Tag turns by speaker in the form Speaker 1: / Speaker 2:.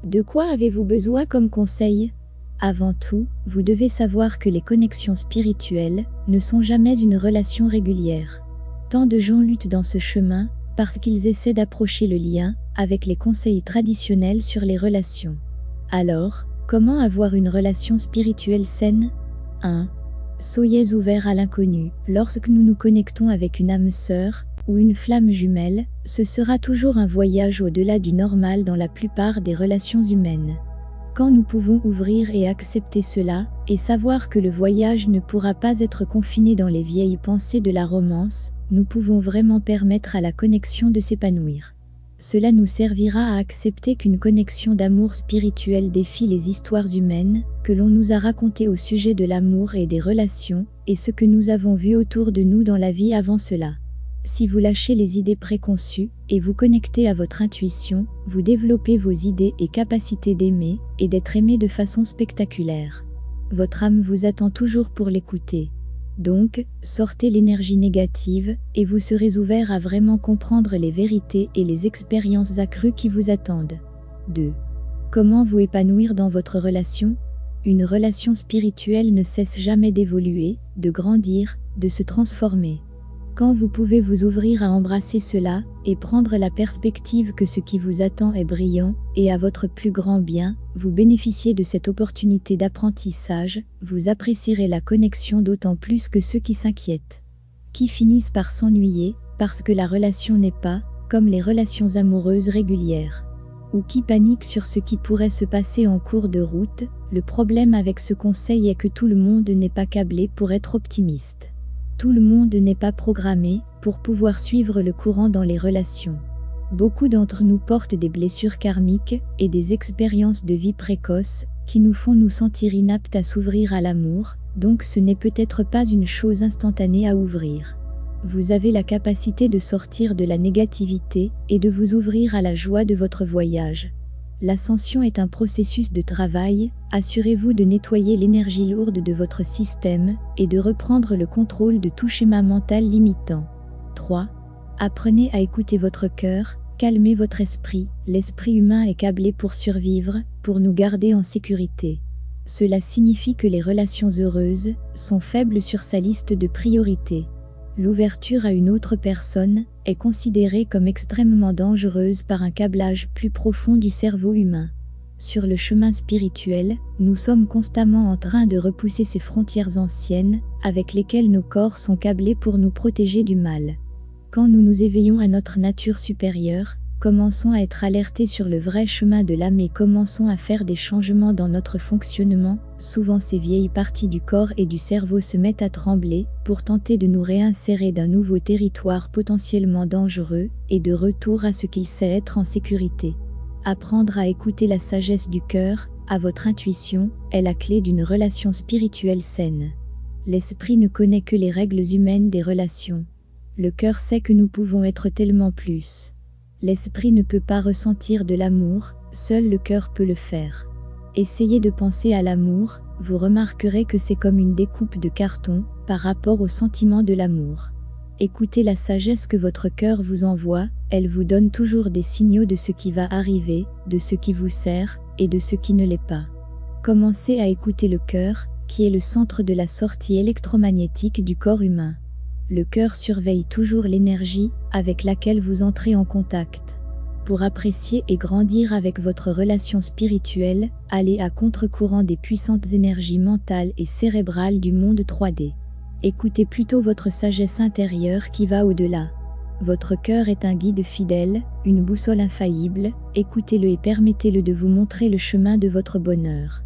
Speaker 1: De quoi avez-vous besoin comme conseil? Avant tout, vous devez savoir que les connexions spirituelles ne sont jamais une relation régulière. Tant de gens luttent dans ce chemin parce qu'ils essaient d'approcher le lien avec les conseils traditionnels sur les relations. Alors, comment avoir une relation spirituelle saine? 1. Soyez ouverts à l'inconnu. Lorsque nous nous connectons avec une âme sœur ou une flamme jumelle, ce sera toujours un voyage au-delà du normal dans la plupart des relations humaines. Quand nous pouvons ouvrir et accepter cela, et savoir que le voyage ne pourra pas être confiné dans les vieilles pensées de la romance, nous pouvons vraiment permettre à la connexion de s'épanouir. Cela nous servira à accepter qu'une connexion d'amour spirituel défie les histoires humaines que l'on nous a racontées au sujet de l'amour et des relations, et ce que nous avons vu autour de nous dans la vie avant cela. Si vous lâchez les idées préconçues et vous connectez à votre intuition, vous développez vos idées et capacités d'aimer et d'être aimé de façon spectaculaire. Votre âme vous attend toujours pour l'écouter. Donc, sortez l'énergie négative et vous serez ouvert à vraiment comprendre les vérités et les expériences accrues qui vous attendent. 2. Comment vous épanouir dans votre relation? Une relation spirituelle ne cesse jamais d'évoluer, de grandir, de se transformer. Quand vous pouvez vous ouvrir à embrasser cela et prendre la perspective que ce qui vous attend est brillant et à votre plus grand bien, vous bénéficiez de cette opportunité d'apprentissage, vous apprécierez la connexion d'autant plus que ceux qui s'inquiètent, qui finissent par s'ennuyer parce que la relation n'est pas, comme les relations amoureuses régulières, ou qui paniquent sur ce qui pourrait se passer en cours de route. Le problème avec ce conseil est que tout le monde n'est pas câblé pour être optimiste. Tout le monde n'est pas programmé pour pouvoir suivre le courant dans les relations. Beaucoup d'entre nous portent des blessures karmiques et des expériences de vie précoces qui nous font nous sentir inaptes à s'ouvrir à l'amour, donc ce n'est peut-être pas une chose instantanée à ouvrir. Vous avez la capacité de sortir de la négativité et de vous ouvrir à la joie de votre voyage. L'ascension est un processus de travail, assurez-vous de nettoyer l'énergie lourde de votre système et de reprendre le contrôle de tout schéma mental limitant. 3. Apprenez à écouter votre cœur, calmez votre esprit. L'esprit humain est câblé pour survivre, pour nous garder en sécurité. Cela signifie que les relations heureuses sont faibles sur sa liste de priorités. L'ouverture à une autre personne est considérée comme extrêmement dangereuse par un câblage plus profond du cerveau humain. Sur le chemin spirituel, nous sommes constamment en train de repousser ces frontières anciennes avec lesquelles nos corps sont câblés pour nous protéger du mal. Quand nous nous éveillons à notre nature supérieure, commençons à être alertés sur le vrai chemin de l'âme et commençons à faire des changements dans notre fonctionnement. Souvent ces vieilles parties du corps et du cerveau se mettent à trembler pour tenter de nous réinsérer d'un nouveau territoire potentiellement dangereux et de retour à ce qu'il sait être en sécurité. Apprendre à écouter la sagesse du cœur, à votre intuition, est la clé d'une relation spirituelle saine. L'esprit ne connaît que les règles humaines des relations. Le cœur sait que nous pouvons être tellement plus. L'esprit ne peut pas ressentir de l'amour, seul le cœur peut le faire. Essayez de penser à l'amour, vous remarquerez que c'est comme une découpe de carton par rapport au sentiment de l'amour. Écoutez la sagesse que votre cœur vous envoie, elle vous donne toujours des signaux de ce qui va arriver, de ce qui vous sert et de ce qui ne l'est pas. Commencez à écouter le cœur, qui est le centre de la sortie électromagnétique du corps humain. Le cœur surveille toujours l'énergie avec laquelle vous entrez en contact. Pour apprécier et grandir avec votre relation spirituelle, allez à contre-courant des puissantes énergies mentales et cérébrales du monde 3D. Écoutez plutôt votre sagesse intérieure qui va au-delà. Votre cœur est un guide fidèle, une boussole infaillible, écoutez-le et permettez-le de vous montrer le chemin de votre bonheur.